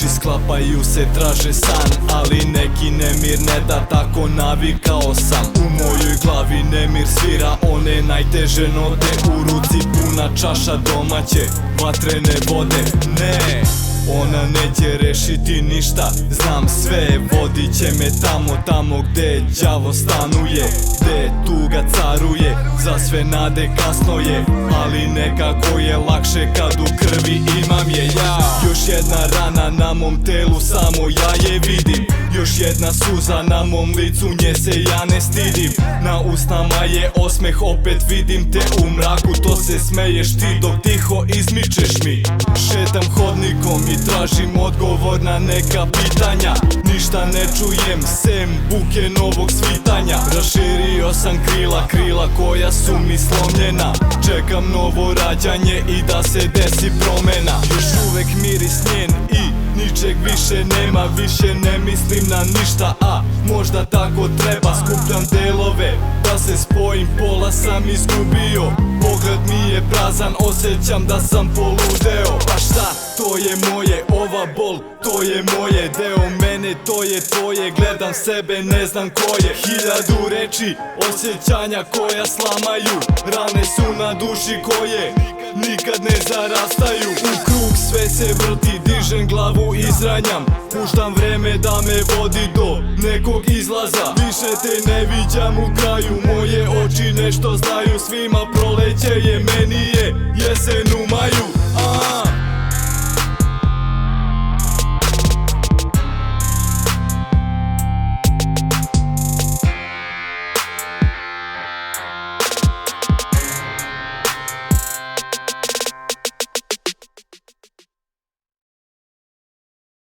oči sklapaju se, traže san, ali neki nemir ne da, tako navikao sam. U mojoj glavi nemir svira one najteže note, u ruci puna čaša domaće vatrene vode. Ne, ona neće rešiti ništa, znam sve, vodit će me tamo gde đavo stanuje, gde tuga caruje, za sve nade kasno je, ali nekako je lakše kad u krvi imam je ja. Još jedna rana na mom telu, samo ja je vidim, još jedna suza na mom licu, nje se ja ne stidim. Na usnama je osmeh, opet vidim te u mraku, to se smeješ ti dok tiho izmičeš mi. Šetam hodnikom i tražim odgovor na neka pitanja, ništa ne čujem sem buke novog svitanja. Raširio sam krila koja su mi slomljena, čekam novo rađanje i da se desi promena. Još uvek miris njen i ničeg više nema, više ne mislim na ništa, a možda tako treba. Skupljam delove da se spojim, pola sam izgubio, pogled mi je prazan, osjećam da sam poludeo. Pa šta, to je moje, ova bol, to je moje, deo mene, to je tvoje, gledam sebe, ne znam ko je. Hiljadu reči, osjećanja koja slamaju, rane su na duši koje nikad ne zarastaju. U krug sve se vrti, dižem glavu, izranjam, puštam vreme da me vodi do nekog izlaza. Više te ne viđam u kraju, moje oči nešto znaju, svima proleće je, meni je jesen u maju.